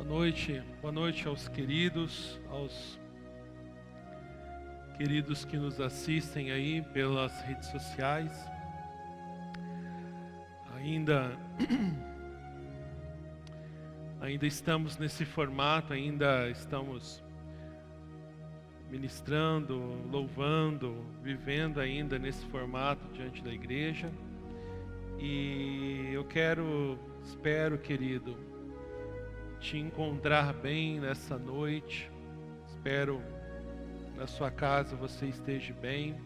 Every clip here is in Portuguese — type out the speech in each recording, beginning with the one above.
Boa noite aos queridos que nos assistem aí pelas redes sociais. Ainda estamos nesse formato, ainda estamos ministrando, louvando, vivendo ainda nesse formato diante da igreja. E eu espero, querido, te encontrar bem nessa noite. Espero na sua casa você esteja bem.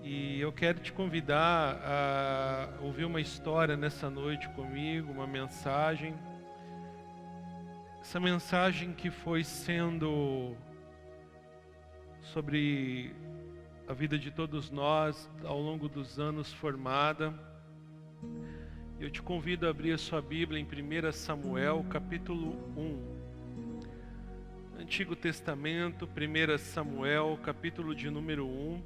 E eu quero te convidar a ouvir uma história nessa noite comigo, uma mensagem. Essa mensagem que foi sendo sobre a vida de todos nós ao longo dos anos formada. Eu te convido a abrir a sua Bíblia em 1 Samuel, capítulo 1. Antigo Testamento, 1 Samuel, capítulo de número 1.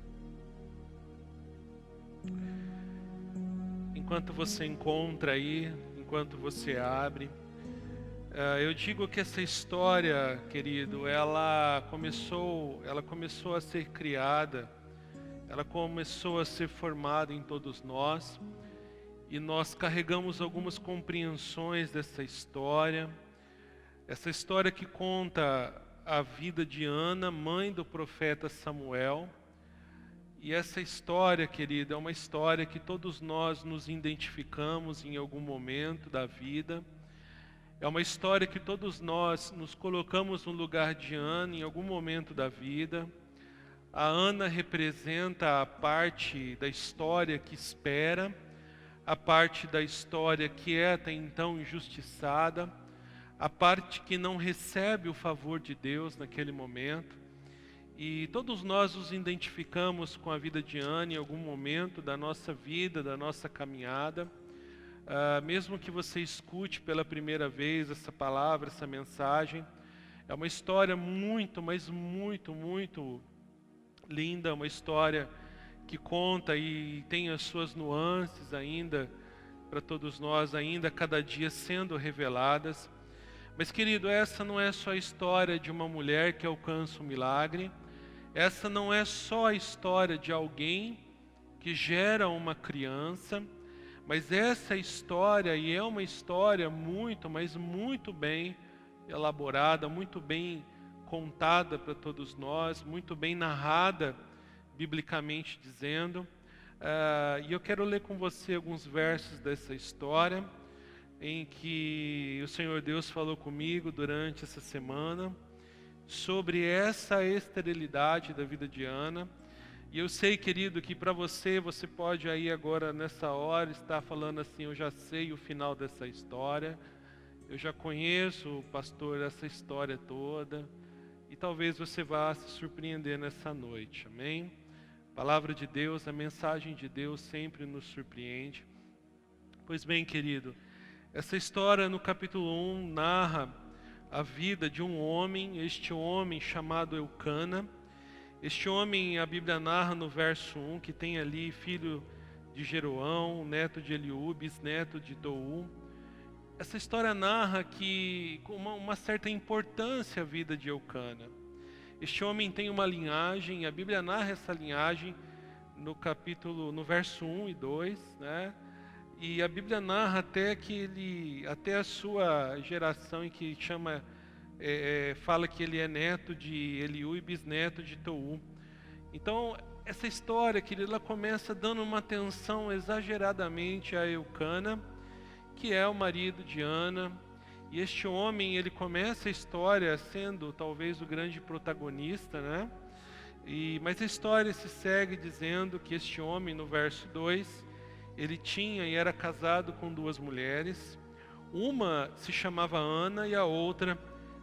Enquanto você encontra aí, enquanto você abre, eu digo que essa história, querido, ela começou a ser criada, ela começou a ser formada em todos nós. E nós carregamos algumas compreensões dessa história. Essa história que conta a vida de Ana, mãe do profeta Samuel. E essa história, querida, é uma história que todos nós nos identificamos em algum momento da vida. É uma história que todos nós nos colocamos no lugar de Ana em algum momento da vida. A Ana representa a parte da história que espera, a parte da história que é até então injustiçada, a parte que não recebe o favor de Deus naquele momento. E todos nós nos identificamos com a vida de Ana em algum momento da nossa vida, da nossa caminhada. Mesmo que você escute pela primeira vez essa palavra, essa mensagem, é uma história muito, mas muito, muito linda, uma história que conta e tem as suas nuances ainda, para todos nós, ainda cada dia sendo reveladas. Mas, querido, essa não é só a história de uma mulher que alcança um milagre, essa não é só a história de alguém que gera uma criança, mas essa história, e é uma história muito, mas muito bem elaborada, muito bem contada para todos nós, muito bem narrada, biblicamente dizendo. E eu quero ler com você alguns versos dessa história, em que o Senhor Deus falou comigo durante essa semana, sobre essa esterilidade da vida de Ana. E eu sei, querido, que para você pode aí agora, nessa hora, estar falando assim: eu já sei o final dessa história, eu já conheço, pastor, essa história toda. E talvez você vá se surpreender nessa noite, amém? A palavra de Deus, a mensagem de Deus sempre nos surpreende. Pois bem, querido, essa história no capítulo 1 narra a vida de um homem, este homem chamado Eucana. Este homem, a Bíblia narra no verso 1, que tem ali filho de Jeroão, neto de Eliú, bisneto de Dou. Essa história narra que com uma certa importância a vida de Eucana. Este homem tem uma linhagem, a Bíblia narra essa linhagem no verso 1 e 2, né? E a Bíblia narra até a sua geração, em que fala que ele é neto de Eliú e bisneto de Tou. Então, essa história, querida, ela começa dando uma atenção exageradamente a Eucana, que é o marido de Ana. E este homem, ele começa a história sendo talvez o grande protagonista, né? Mas a história se segue dizendo que este homem, no verso 2, ele tinha e era casado com duas mulheres. Uma se chamava Ana e a outra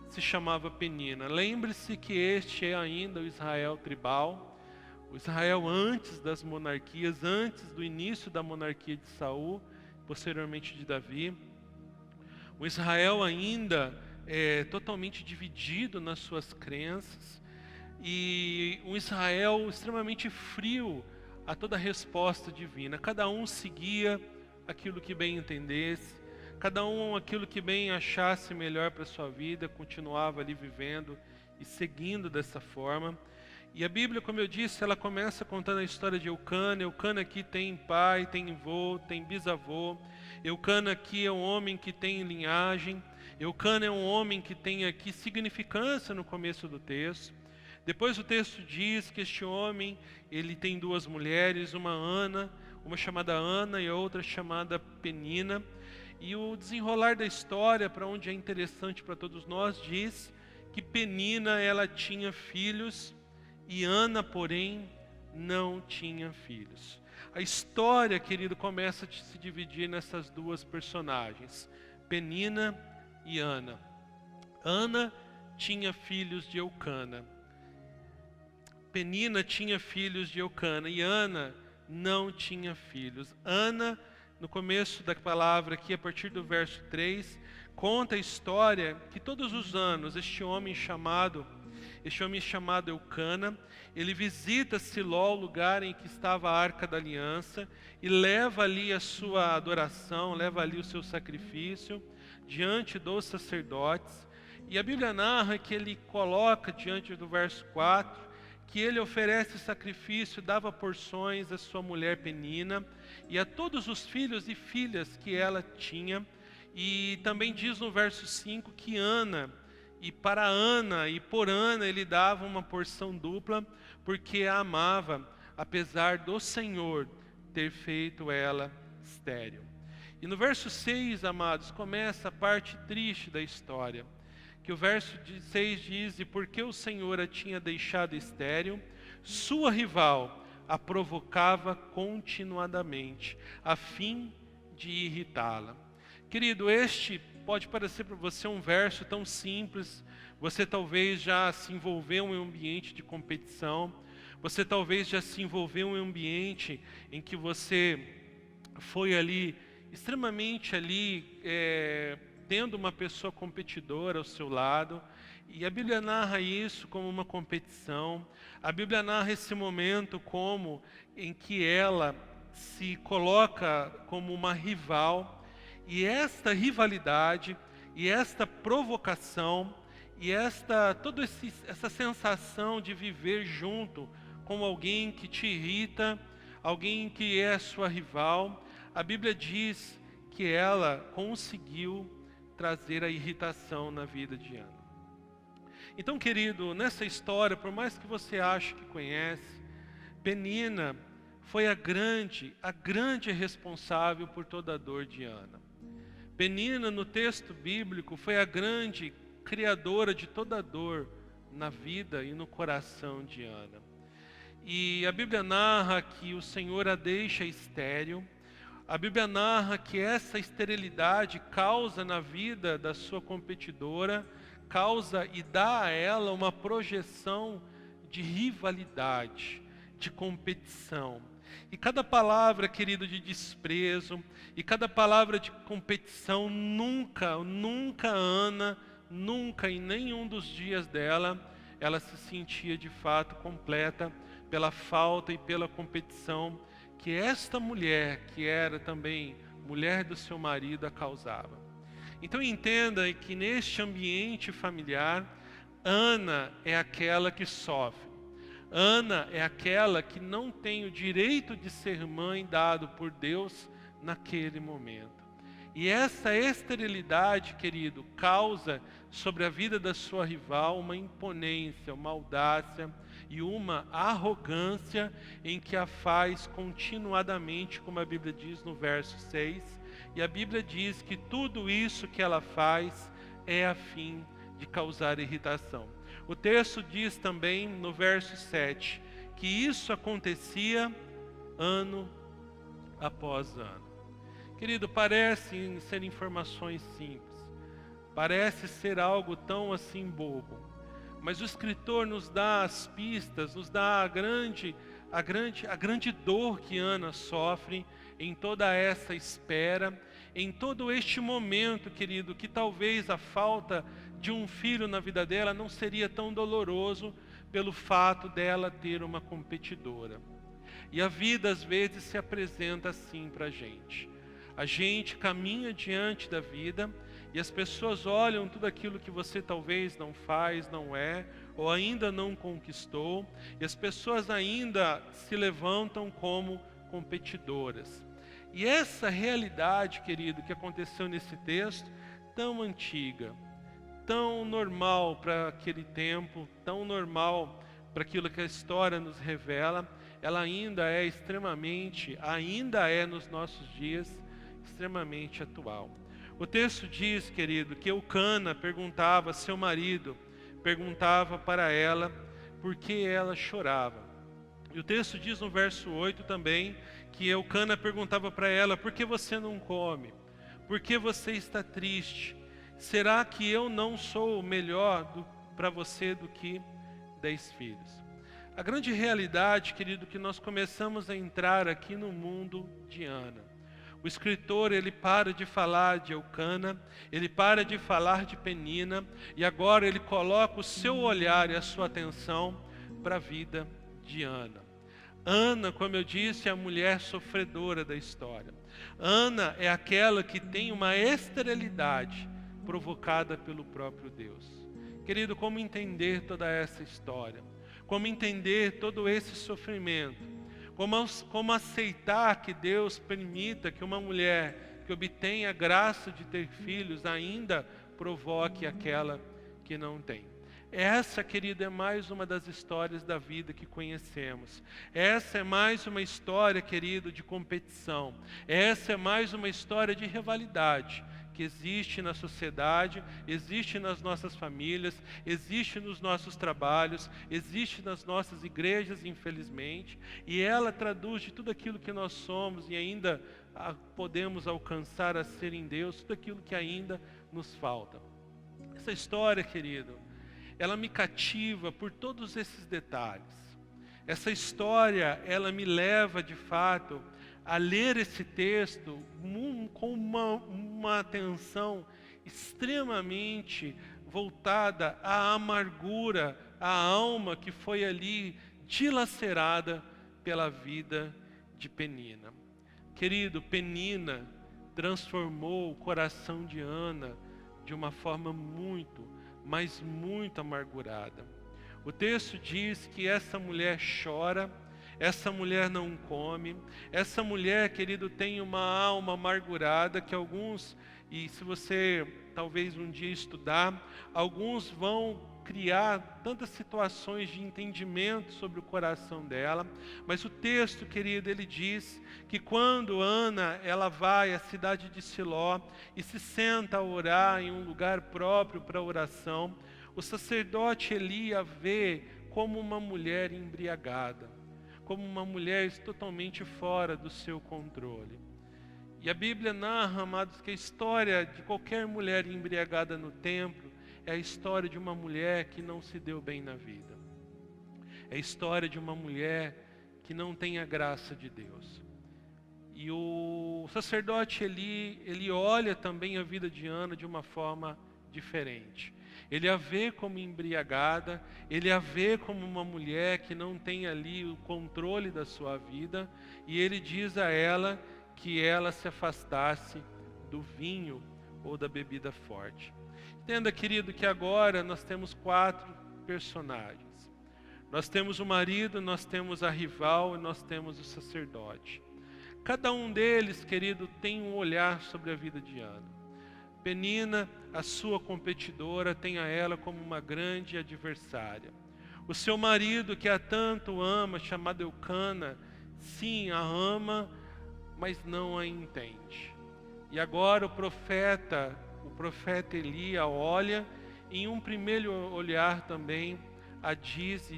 se chamava Penina. Lembre-se que este é ainda o Israel tribal, o Israel antes das monarquias, antes do início da monarquia de Saul, posteriormente de Davi. O Israel ainda totalmente dividido nas suas crenças, e um Israel extremamente frio a toda resposta divina. Cada um seguia aquilo que bem entendesse, cada um aquilo que bem achasse melhor para a sua vida, continuava ali vivendo e seguindo dessa forma. E a Bíblia, como eu disse, ela começa contando a história de Eucana. Eucana aqui tem pai, tem avô, tem bisavô. Eucana aqui é um homem que tem linhagem. Eucana é um homem que tem aqui significância no começo do texto. Depois o texto diz que este homem, ele tem duas mulheres, uma chamada Ana e a outra chamada Penina. E o desenrolar da história, para onde é interessante para todos nós, diz que Penina, ela tinha filhos e Ana, porém, não tinha filhos. A história, querido, começa a se dividir nessas duas personagens, Penina e Ana. Ana tinha filhos de Eucana. Penina tinha filhos de Eucana e Ana não tinha filhos. Ana, no começo da palavra aqui, a partir do verso 3, conta a história que todos os anos este homem chamado Eucana, ele visita Siló, o lugar em que estava a Arca da Aliança, e leva ali a sua adoração, leva ali o seu sacrifício diante dos sacerdotes. E a Bíblia narra que ele coloca diante do verso 4, que ele oferece sacrifício, dava porções à sua mulher Penina e a todos os filhos e filhas que ela tinha. E também diz no verso 5 que Ana, e para Ana e por Ana ele dava uma porção dupla, porque a amava, apesar do Senhor ter feito ela estéril. E no verso 6, amados, começa a parte triste da história. Que o verso 6 diz: e porque o Senhor a tinha deixado estéril, sua rival a provocava continuadamente, a fim de irritá-la. Querido, este pode parecer para você um verso tão simples. Você talvez já se envolveu em um ambiente de competição. Você talvez já se envolveu em um ambiente em que você foi ali, extremamente ali, tendo uma pessoa competidora ao seu lado, e a Bíblia narra isso como uma competição. A Bíblia narra esse momento como em que ela se coloca como uma rival, e esta rivalidade, e esta provocação, e toda essa sensação de viver junto com alguém que te irrita, alguém que é sua rival, a Bíblia diz que ela conseguiu trazer a irritação na vida de Ana. Então, querido, nessa história, por mais que você ache que conhece, Penina foi a grande responsável por toda a dor de Ana. Penina, no texto bíblico, foi a grande criadora de toda a dor na vida e no coração de Ana. E a Bíblia narra que o Senhor a deixa estéril. A Bíblia narra que essa esterilidade causa na vida da sua competidora, causa e dá a ela uma projeção de rivalidade, de competição. E cada palavra, querido, de desprezo, e cada palavra de competição, nunca Ana, nunca em nenhum dos dias dela, ela se sentia de fato completa pela falta e pela competição que esta mulher, que era também mulher do seu marido, a causava. Então entenda que neste ambiente familiar, Ana é aquela que sofre. Ana é aquela que não tem o direito de ser mãe dado por Deus naquele momento. E essa esterilidade, querido, causa sobre a vida da sua rival uma imponência, uma audácia e uma arrogância em que a faz continuadamente, como a Bíblia diz no verso 6. E a Bíblia diz que tudo isso que ela faz é a fim de causar irritação. O texto diz também no verso 7 que isso acontecia ano após ano. Querido, parece ser informações simples, parece ser algo tão assim bobo, mas o escritor nos dá as pistas, nos dá a grande dor que Ana sofre em toda essa espera, em todo este momento, querido, que talvez a falta de um filho na vida dela não seria tão doloroso pelo fato dela ter uma competidora. E a vida às vezes se apresenta assim para a gente. A gente caminha diante da vida e as pessoas olham tudo aquilo que você talvez não faz, não é, ou ainda não conquistou, e as pessoas ainda se levantam como competidoras. E essa realidade, querido, que aconteceu nesse texto, tão antiga, tão normal para aquele tempo, tão normal para aquilo que a história nos revela, ela ainda é nos nossos dias, extremamente atual. O texto diz, querido, que Eucana perguntava, seu marido, perguntava para ela por que ela chorava. E o texto diz no verso 8 também, que Eucana perguntava para ela, por que você não come? Por que você está triste? Será que eu não sou melhor para você do que 10 filhos? A grande realidade, querido, que nós começamos a entrar aqui no mundo de Ana. O escritor, ele para de falar de Eucana, ele para de falar de Penina, e agora ele coloca o seu olhar e a sua atenção para a vida de Ana. Ana, como eu disse, é a mulher sofredora da história. Ana é aquela que tem uma esterilidade provocada pelo próprio Deus. Querido, como entender toda essa história? Como entender todo esse sofrimento? Como aceitar que Deus permita que uma mulher que obtenha a graça de ter filhos ainda provoque aquela que não tem? Essa, querida, é mais uma das histórias da vida que conhecemos. Essa é mais uma história, querido, de competição. Essa é mais uma história de rivalidade que existe na sociedade, existe nas nossas famílias, existe nos nossos trabalhos, existe nas nossas igrejas, infelizmente, e ela traduz de tudo aquilo que nós somos e ainda podemos alcançar a ser em Deus, tudo aquilo que ainda nos falta. Essa história, querido, ela me cativa por todos esses detalhes. Essa história, ela me leva de fato a ler esse texto com uma atenção extremamente voltada à amargura, à alma que foi ali dilacerada pela vida de Penina. Querido, Penina transformou o coração de Ana de uma forma muito, mas muito amargurada. O texto diz que essa mulher chora, essa mulher não come, essa mulher, querido, tem uma alma amargurada que alguns, e se você talvez um dia estudar, alguns vão criar tantas situações de entendimento sobre o coração dela, mas o texto, querido, ele diz que quando Ana, ela vai à cidade de Siló e se senta a orar em um lugar próprio para oração, o sacerdote Eli a vê como uma mulher embriagada, como uma mulher totalmente fora do seu controle. E a Bíblia narra, amados, que a história de qualquer mulher embriagada no templo é a história de uma mulher que não se deu bem na vida. É a história de uma mulher que não tem a graça de Deus. E o sacerdote ele olha também a vida de Ana de uma forma diferente. Ele a vê como embriagada, ele a vê como uma mulher que não tem ali o controle da sua vida, e ele diz a ela que ela se afastasse do vinho ou da bebida forte. Entenda, querido, que agora nós temos 4 personagens. Nós temos o marido, nós temos a rival e nós temos o sacerdote. Cada um deles, querido, tem um olhar sobre a vida de Ana. Penina, a sua competidora, tem a ela como uma grande adversária. O seu marido, que a tanto ama, chamado Eucana, sim, a ama, mas não a entende. E agora o profeta Eli a olha, e em um primeiro olhar também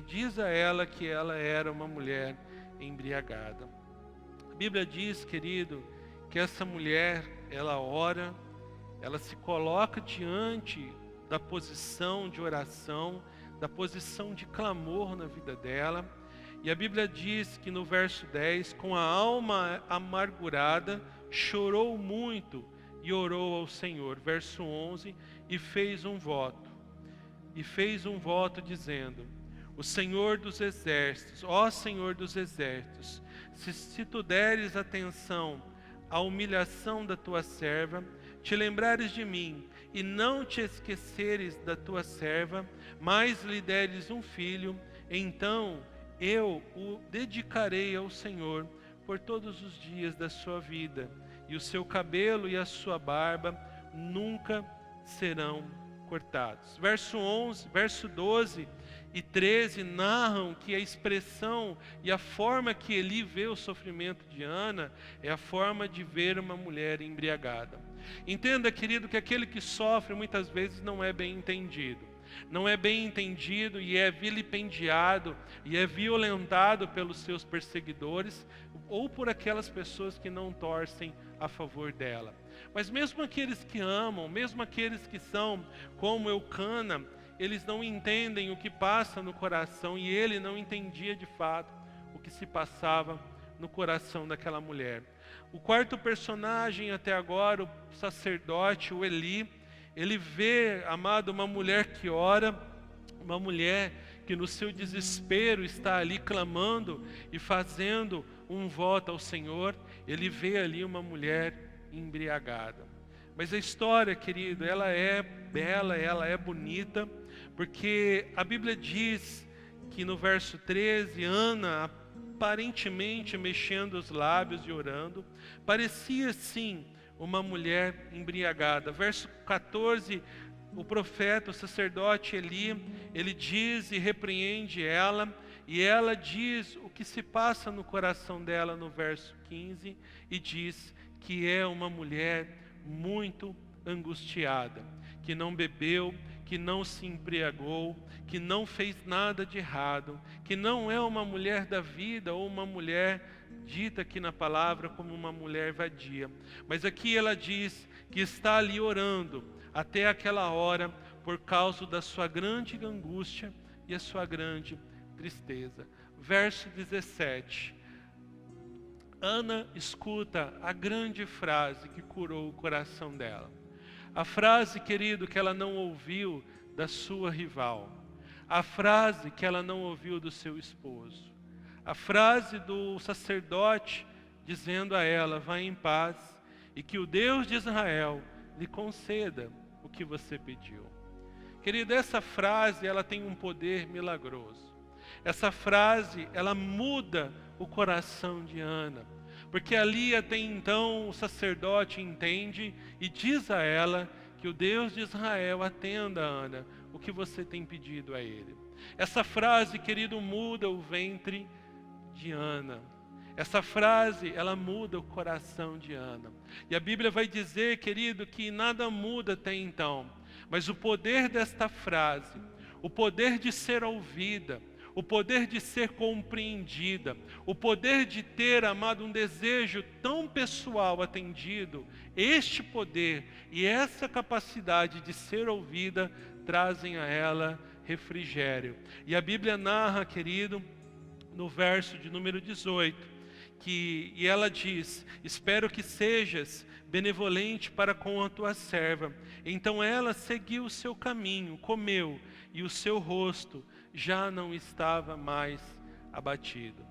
diz a ela que ela era uma mulher embriagada. A Bíblia diz, querido, que essa mulher, ela ora, ela se coloca diante da posição de oração, da posição de clamor na vida dela. E a Bíblia diz que no verso 10, com a alma amargurada, chorou muito e orou ao Senhor. Verso 11, e fez um voto. E fez um voto dizendo: o Senhor dos exércitos, ó Senhor dos exércitos, se tu deres atenção a humilhação da tua serva, te lembrares de mim, e não te esqueceres da tua serva, mas lhe deres um filho, então eu o dedicarei ao Senhor por todos os dias da sua vida, e o seu cabelo e a sua barba nunca serão cortados. Verso 12 e 13 narram que a expressão e a forma que Eli vê o sofrimento de Ana é a forma de ver uma mulher embriagada. Entenda, querido, que aquele que sofre muitas vezes não é bem entendido. Não é bem entendido e é vilipendiado e é violentado pelos seus perseguidores ou por aquelas pessoas que não torcem a favor dela. Mas mesmo aqueles que amam, mesmo aqueles que são como Eucana, eles não entendem o que passa no coração, e ele não entendia de fato o que se passava no coração daquela mulher. O quarto personagem até agora, o sacerdote, o Eli, ele vê, amado, uma mulher que ora, uma mulher que no seu desespero está ali clamando e fazendo um voto ao Senhor. Ele vê ali uma mulher embriagada. Mas a história, querido, ela é bela, ela é bonita, porque a Bíblia diz que no verso 13, Ana, aparentemente mexendo os lábios e orando, parecia sim uma mulher embriagada. Verso 14, o profeta, o sacerdote Eli, ele diz e repreende ela, e ela diz o que se passa no coração dela no verso 15, e diz que é uma mulher muito angustiada, que não bebeu, que não se embriagou, que não fez nada de errado, que não é uma mulher da vida ou uma mulher dita aqui na palavra como uma mulher vadia. Mas aqui ela diz que está ali orando até aquela hora por causa da sua grande angústia e a sua grande tristeza. Verso 17. Ana escuta a grande frase que curou o coração dela. A frase, querido, que ela não ouviu da sua rival. A frase que ela não ouviu do seu esposo. A frase do sacerdote dizendo a ela: vá em paz e que o Deus de Israel lhe conceda o que você pediu. Querido, essa frase, ela tem um poder milagroso. Essa frase, ela muda o coração de Ana. Porque ali até então o sacerdote entende e diz a ela que o Deus de Israel atenda, Ana, o que você tem pedido a ele. Essa frase, querido, muda o ventre de Ana. Essa frase, ela muda o coração de Ana. E a Bíblia vai dizer, querido, que nada muda até então. Mas o poder desta frase, o poder de ser ouvida, o poder de ser compreendida, o poder de ter, amado, um desejo tão pessoal atendido, este poder e essa capacidade de ser ouvida trazem a ela refrigério. E a Bíblia narra, querido, no verso de número 18, e ela diz: espero que sejas benevolente para com a tua serva. Então ela seguiu o seu caminho, comeu, e o seu rosto já não estava mais abatido.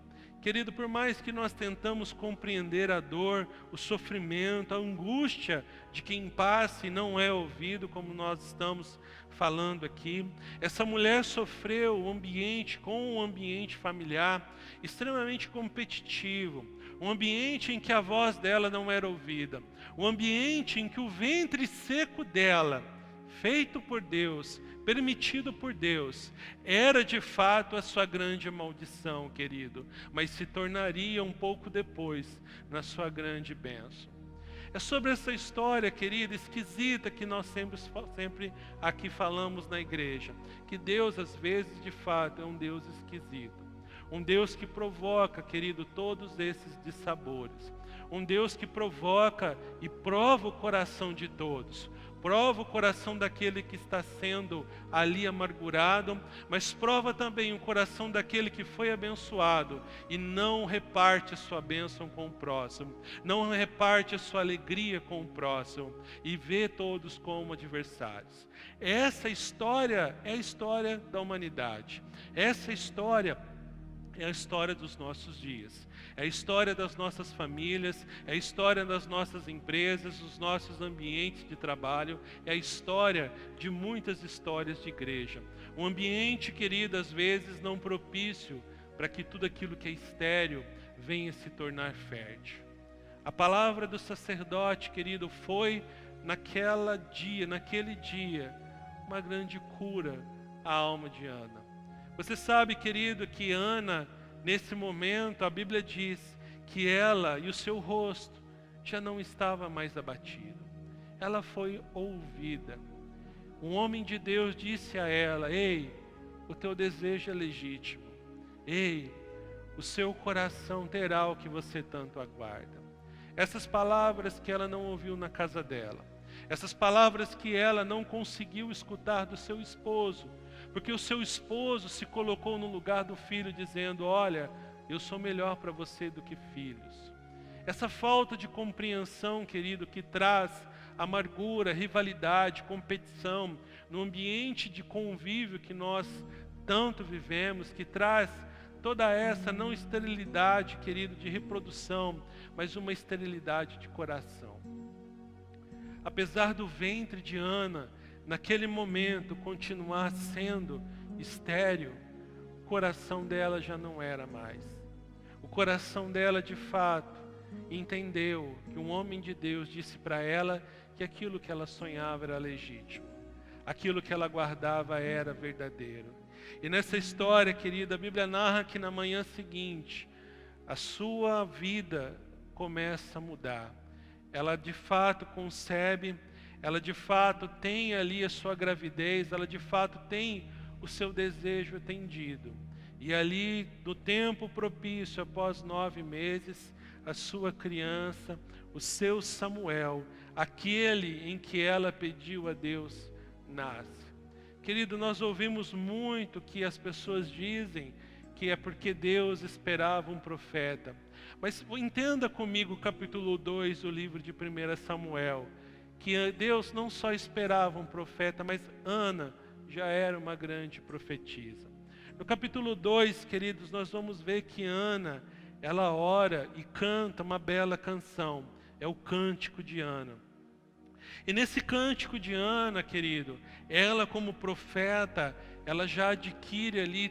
Querido, por mais que nós tentamos compreender a dor, o sofrimento, a angústia de quem passa e não é ouvido, como nós estamos falando aqui, essa mulher sofreu um ambiente familiar extremamente competitivo, um ambiente em que a voz dela não era ouvida, um ambiente em que o ventre seco dela, feito por Deus, permitido por Deus, era de fato a sua grande maldição, querido, mas se tornaria um pouco depois na sua grande bênção. É sobre essa história, querida, esquisita, que nós sempre aqui falamos na igreja, que Deus às vezes de fato é um Deus esquisito, um Deus que provoca, querido, todos esses dissabores, um Deus que provoca e prova o coração de todos. Prova o coração daquele que está sendo ali amargurado, mas prova também o coração daquele que foi abençoado e não reparte a sua bênção com o próximo, não reparte a sua alegria com o próximo e vê todos como adversários. Essa história é a história da humanidade. Essa história é a história dos nossos dias, é a história das nossas famílias, é a história das nossas empresas, dos nossos ambientes de trabalho, é a história de muitas histórias de igreja. Um ambiente, querido, às vezes não propício para que tudo aquilo que é estéril venha se tornar fértil. A palavra do sacerdote, querido, foi naquele dia, uma grande cura à alma de Ana. Você sabe, querido, que Ana, nesse momento, a Bíblia diz que ela e o seu rosto já não estava mais abatido. Ela foi ouvida. Um homem de Deus disse a ela: ei, o teu desejo é legítimo. Ei, o seu coração terá o que você tanto aguarda. Essas palavras que ela não ouviu na casa dela, essas palavras que ela não conseguiu escutar do seu esposo, porque o seu esposo se colocou no lugar do filho dizendo: olha, eu sou melhor para você do que filhos. Essa falta de compreensão, querido, que traz amargura, rivalidade, competição, no ambiente de convívio que nós tanto vivemos, que traz toda essa não esterilidade, querido, de reprodução, mas uma esterilidade de coração. Apesar do ventre de Ana, naquele momento, continuar sendo estéril, o coração dela já não era mais. O coração dela, de fato, entendeu que um homem de Deus disse para ela que aquilo que ela sonhava era legítimo. Aquilo que ela guardava era verdadeiro. E nessa história, querida, a Bíblia narra que na manhã seguinte, a sua vida começa a mudar. Ela de fato concebe, ela de fato tem ali a sua gravidez, ela de fato tem o seu desejo atendido. E ali, no tempo propício, após 9 meses, a sua criança, o seu Samuel, aquele em que ela pediu a Deus, nasce. Querido, nós ouvimos muito que as pessoas dizem que é porque Deus esperava um profeta. Mas entenda comigo o capítulo 2 do livro de 1 Samuel, que Deus não só esperava um profeta, mas Ana já era uma grande profetisa. No capítulo 2, queridos, nós vamos ver que Ana, ela ora e canta uma bela canção, é o Cântico de Ana. E nesse Cântico de Ana, querido, ela como profeta, ela já adquire ali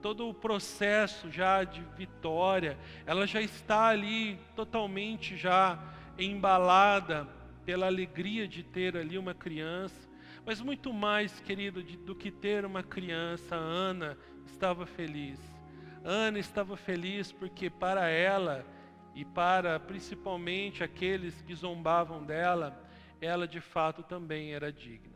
todo o processo já de vitória, ela já está ali totalmente já embalada pela alegria de ter ali uma criança, mas muito mais, querido, do que ter uma criança, Ana estava feliz. Ana estava feliz porque para ela e para principalmente aqueles que zombavam dela, ela de fato também era digna.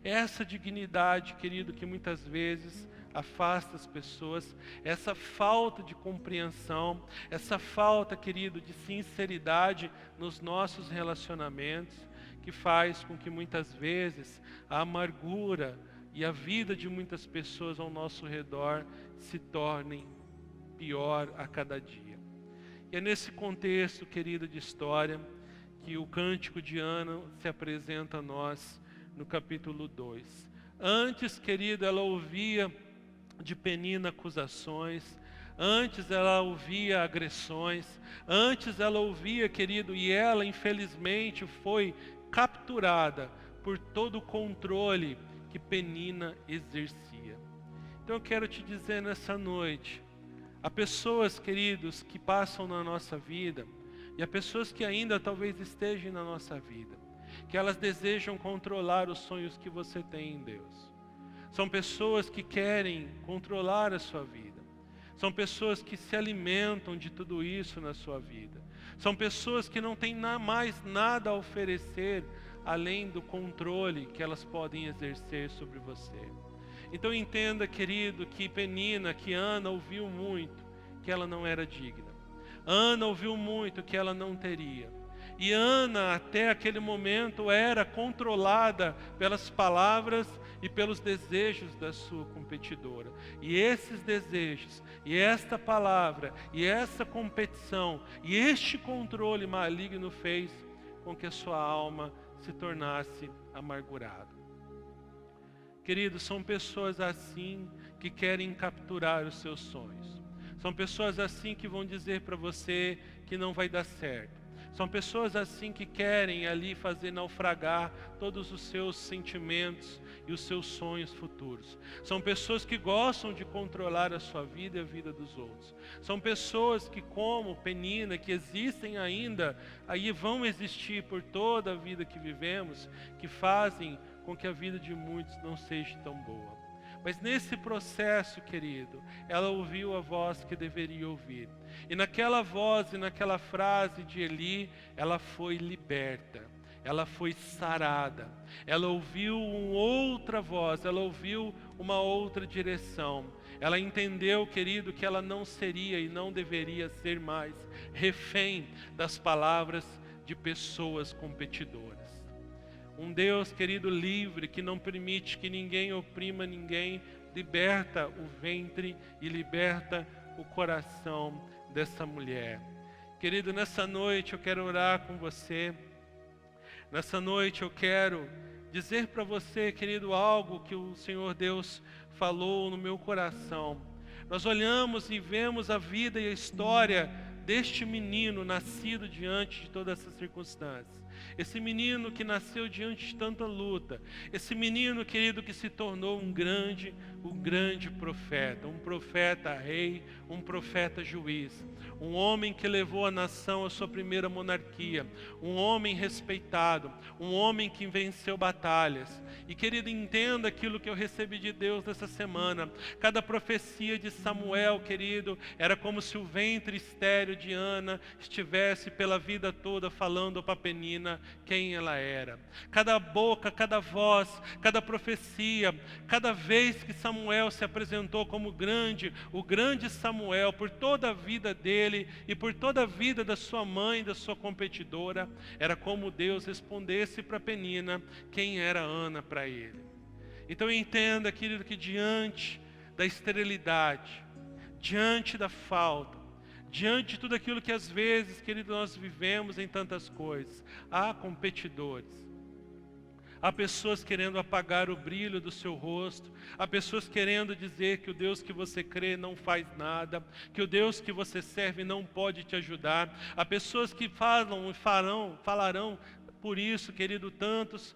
Essa dignidade, querido, que muitas vezes afasta as pessoas, essa falta de compreensão, essa falta, querido, de sinceridade nos nossos relacionamentos, que faz com que muitas vezes a amargura e a vida de muitas pessoas ao nosso redor se tornem pior a cada dia. E é nesse contexto, querido, de história, que o Cântico de Ana se apresenta a nós no capítulo 2. Antes, querido, ela ouvia de Penina acusações, antes ela ouvia agressões, antes ela ouvia, querido, e ela infelizmente foi capturada por todo o controle que Penina exercia. Então eu quero te dizer nessa noite, há pessoas, queridos, que passam na nossa vida, e há pessoas que ainda talvez estejam na nossa vida, que elas desejam controlar os sonhos que você tem em Deus. São pessoas que querem controlar a sua vida. São pessoas que se alimentam de tudo isso na sua vida. São pessoas que não têm mais nada a oferecer além do controle que elas podem exercer sobre você. Então entenda, querido, que Penina, que Ana ouviu muito que ela não era digna. Ana ouviu muito que ela não teria. E Ana, até aquele momento, era controlada pelas palavras e pelos desejos da sua competidora. E esses desejos, e esta palavra, e essa competição, e este controle maligno fez com que a sua alma se tornasse amargurada. Querido, são pessoas assim que querem capturar os seus sonhos. São pessoas assim que vão dizer para você que não vai dar certo. São pessoas assim que querem ali fazer naufragar todos os seus sentimentos e os seus sonhos futuros. São pessoas que gostam de controlar a sua vida e a vida dos outros. São pessoas que, como Penina, que existem ainda, aí vão existir por toda a vida que vivemos, que fazem com que a vida de muitos não seja tão boa. Mas nesse processo, querido, ela ouviu a voz que deveria ouvir. E naquela voz e naquela frase de Eli, ela foi liberta, ela foi sarada. Ela ouviu uma outra voz, ela ouviu uma outra direção. Ela entendeu, querido, que ela não seria e não deveria ser mais refém das palavras de pessoas competidoras. Um Deus, querido, livre, que não permite que ninguém oprima ninguém, liberta o ventre e liberta o coração dessa mulher. Querido, nessa noite eu quero orar com você. Nessa noite eu quero dizer para você, querido, algo que o Senhor Deus falou no meu coração. Nós olhamos e vemos a vida e a história deste menino nascido diante de todas essas circunstâncias. Esse menino que nasceu diante de tanta luta. Esse menino, querido, que se tornou um grande profeta. Um profeta rei, um profeta juiz. Um homem que levou a nação à sua primeira monarquia. Um homem respeitado. Um homem que venceu batalhas. E, querido, entenda aquilo que eu recebi de Deus nessa semana. Cada profecia de Samuel, querido, era como se o ventre estéril de Ana estivesse pela vida toda falando para Penina quem ela era. Cada boca, cada voz, cada profecia, cada vez que Samuel se apresentou como o grande Samuel, por toda a vida dele e por toda a vida da sua mãe, da sua competidora, era como Deus respondesse para Penina quem era Ana para ele. Então entenda, querido, que diante da esterilidade, diante da falta, diante de tudo aquilo que às vezes, querido, nós vivemos em tantas coisas, há competidores. Há pessoas querendo apagar o brilho do seu rosto. Há pessoas querendo dizer que o Deus que você crê não faz nada, que o Deus que você serve não pode te ajudar. Há pessoas que falam e falarão por isso, querido, tantas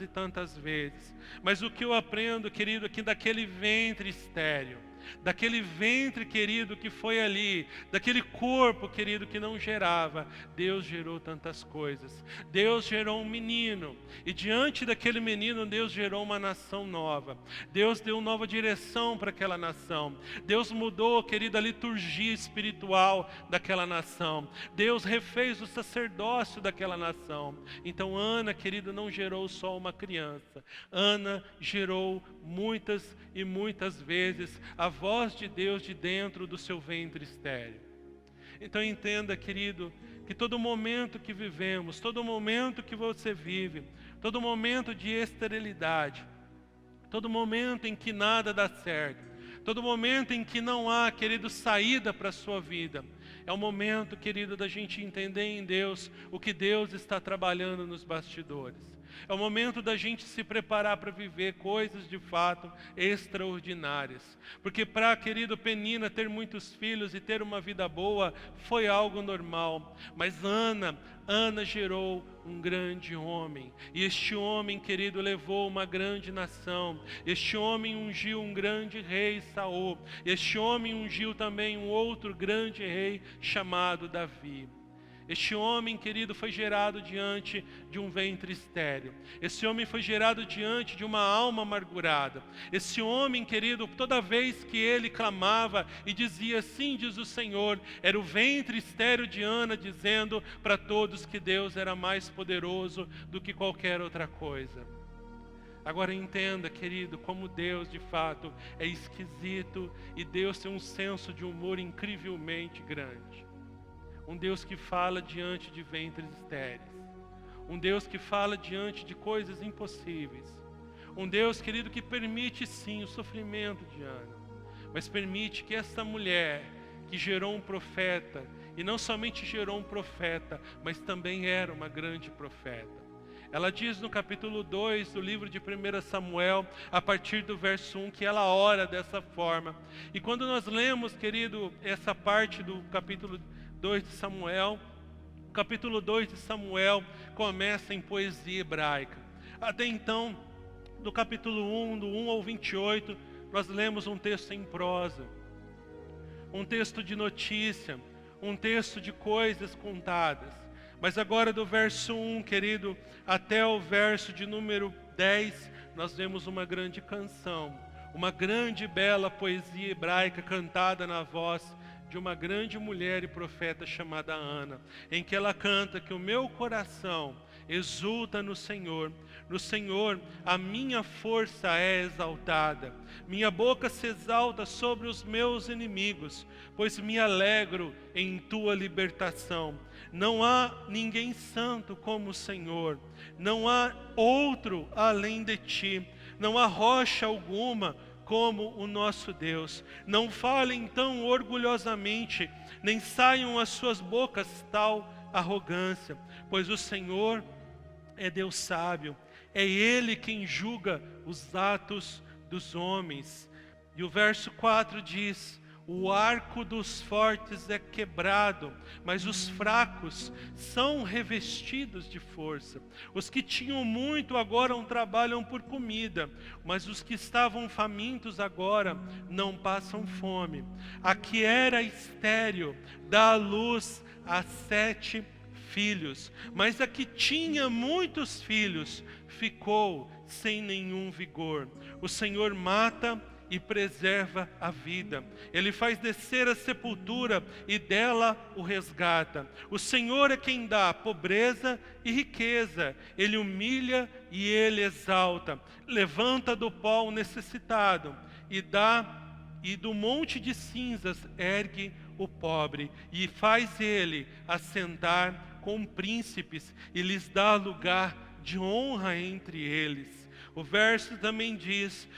e tantas vezes. Mas o que eu aprendo, querido, aqui daquele ventre estéril, daquele ventre, querido, que foi ali, daquele corpo, querido, que não gerava, Deus gerou tantas coisas. Deus gerou um menino, e diante daquele menino, Deus gerou uma nação nova. Deus deu nova direção para aquela nação. Deus mudou, querido, a liturgia espiritual daquela nação. Deus refez o sacerdócio daquela nação. Então Ana, querido, não gerou só uma criança. Ana gerou muitas e muitas vezes a voz de Deus de dentro do seu ventre estéril. Então entenda, querido, que todo momento que vivemos, todo momento que você vive, todo momento de esterilidade, todo momento em que nada dá certo, todo momento em que não há, querido, saída para a sua vida, é o momento, querido, da gente entender em Deus o que Deus está trabalhando nos bastidores. É o momento da gente se preparar para viver coisas de fato extraordinárias. Porque para, querido Penina, ter muitos filhos e ter uma vida boa foi algo normal. Mas Ana gerou um grande homem. E este homem, querido, levou uma grande nação. Este homem ungiu um grande rei, Saul. Este homem ungiu também um outro grande rei chamado Davi. Este homem, querido, foi gerado diante de um ventre estéril. Esse homem foi gerado diante de uma alma amargurada. Esse homem, querido, toda vez que ele clamava e dizia, assim diz o Senhor, era o ventre estéril de Ana dizendo para todos que Deus era mais poderoso do que qualquer outra coisa. Agora entenda, querido, como Deus de fato é esquisito e Deus tem um senso de humor incrivelmente grande. Um Deus que fala diante de ventres estéreis. Um Deus que fala diante de coisas impossíveis. Um Deus, querido, que permite sim o sofrimento de Ana, mas permite que essa mulher que gerou um profeta, e não somente gerou um profeta, mas também era uma grande profeta. Ela diz no capítulo 2 do livro de 1 Samuel, a partir do verso 1, que ela ora dessa forma. E quando nós lemos, querido, essa parte do capítulo 2 de Samuel, o capítulo 2 de Samuel começa em poesia hebraica. Até então, do capítulo 1, do 1 ao 28, nós lemos um texto em prosa, um texto de notícia, um texto de coisas contadas. Mas agora do verso 1, querido, até o verso de número 10, nós vemos uma grande canção, uma grande e bela poesia hebraica cantada na voz de uma grande mulher e profeta chamada Ana, em que ela canta que o meu coração exulta no Senhor a minha força é exaltada, minha boca se exalta sobre os meus inimigos, pois me alegro em tua libertação. Não há ninguém santo como o Senhor, não há outro além de ti, não há rocha alguma como o nosso Deus. Não falem tão orgulhosamente, nem saiam as suas bocas tal arrogância, pois o Senhor é Deus sábio, é Ele quem julga os atos dos homens. E o verso 4 diz: o arco dos fortes é quebrado, mas os fracos são revestidos de força. Os que tinham muito agora trabalham por comida, mas os que estavam famintos agora não passam fome. A que era estéril dá à luz a 7 filhos, mas a que tinha muitos filhos ficou sem nenhum vigor. O Senhor mata e preserva a vida. Ele faz descer a sepultura e dela o resgata. O Senhor é quem dá pobreza e riqueza. Ele humilha e Ele exalta. Levanta do pó o necessitado e do monte de cinzas ergue o pobre. E faz Ele assentar com príncipes e lhes dá lugar de honra entre eles. O verso também diz: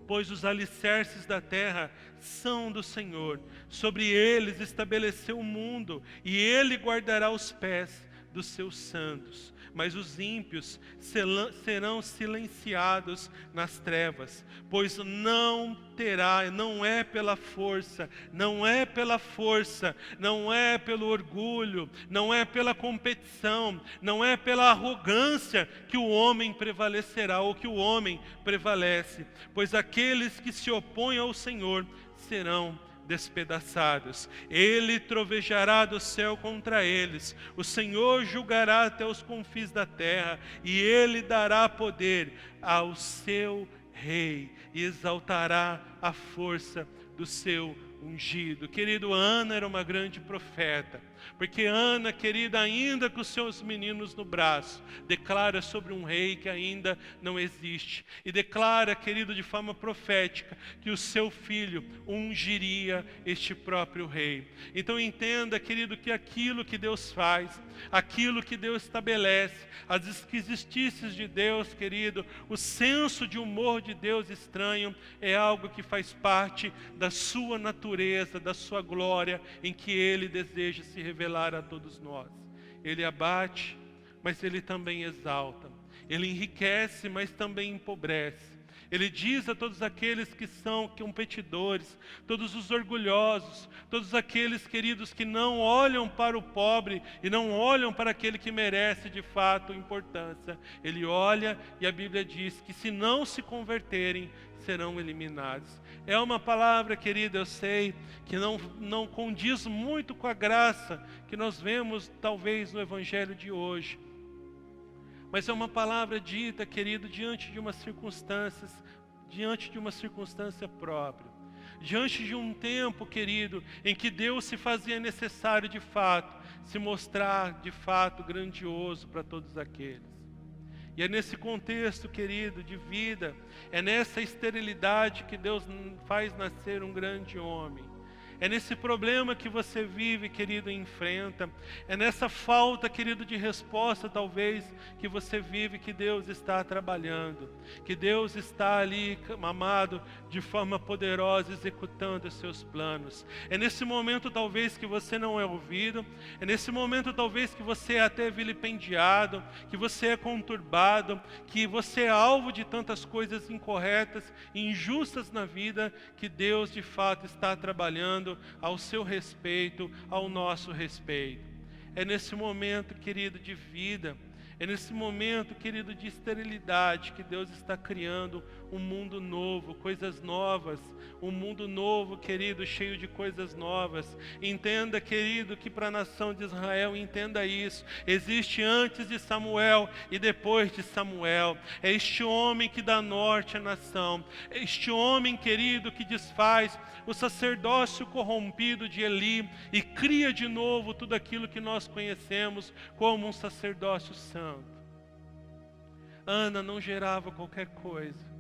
pois os alicerces da terra são do Senhor, sobre eles estabeleceu o mundo, e Ele guardará os pés dos seus santos. Mas os ímpios serão silenciados nas trevas, pois não é pela força, não é pelo orgulho, não é pela competição, não é pela arrogância que o homem prevalecerá, ou que o homem prevalece, pois aqueles que se opõem ao Senhor serão despedaçados. Ele trovejará do céu contra eles. O Senhor julgará até os confins da terra, e Ele dará poder ao seu rei, e exaltará a força do seu ungido. Querido, Ana era uma grande profeta, porque Ana, querida, ainda com os seus meninos no braço, declara sobre um rei que ainda não existe, e declara, querido, de forma profética, que o seu filho ungiria este próprio rei. Então entenda, querido, que aquilo que Deus faz, aquilo que Deus estabelece, as esquisitices de Deus, querido, o senso de humor de Deus estranho, é algo que faz parte da sua natureza, da sua glória, em que Ele deseja se revelar a todos nós. Ele abate, mas Ele também exalta. Ele enriquece, mas também empobrece. Ele diz a todos aqueles que são competidores, todos os orgulhosos, todos aqueles, queridos, que não olham para o pobre e não olham para aquele que merece de fato importância. Ele olha, e a Bíblia diz que se não se converterem, serão eliminados. É uma palavra, querida, eu sei que não condiz muito com a graça que nós vemos talvez no Evangelho de hoje. Mas é uma palavra dita, querido, diante de uma circunstância própria. Diante de um tempo, querido, em que Deus se fazia necessário de fato, se mostrar de fato grandioso para todos aqueles. E é nesse contexto, querido, de vida, é nessa esterilidade que Deus faz nascer um grande homem. É nesse problema que você vive, querido, e enfrenta. É nessa falta, querido, de resposta, talvez, que você vive, que Deus está trabalhando. Que Deus está ali, amado, de forma poderosa, executando os seus planos. É nesse momento, talvez, que você não é ouvido. É nesse momento, talvez, que você é até vilipendiado, que você é conturbado, que você é alvo de tantas coisas incorretas e injustas na vida, que Deus, de fato, está trabalhando ao seu respeito, ao nosso respeito. É nesse momento, querido, de vida, é nesse momento, querido, de esterilidade, que Deus está criando um mundo novo, coisas novas, um mundo novo, querido, cheio de coisas novas. Entenda, querido, que para a nação de Israel, entenda isso, existe antes de Samuel e depois de Samuel. É este homem que dá norte à nação, é este homem, querido, que desfaz o sacerdócio corrompido de Eli e cria de novo tudo aquilo que nós conhecemos como um sacerdócio santo. Ana não gerava qualquer coisa.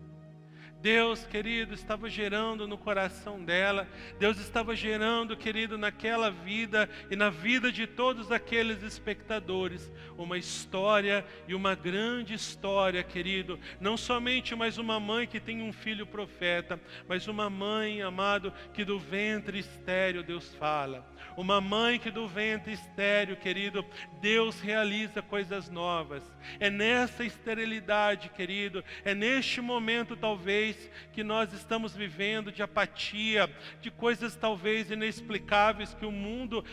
Deus, querido, estava gerando no coração dela. Deus estava gerando, querido, naquela vida e na vida de todos aqueles espectadores, uma história e uma grande história, querido. Não somente mais uma mãe que tem um filho profeta, mas uma mãe, amado, que do ventre estéril Deus fala. Uma mãe que do ventre estéril, querido, Deus realiza coisas novas. É nessa esterilidade, querido, é neste momento, talvez, que nós estamos vivendo de apatia, de coisas talvez inexplicáveis que o mundo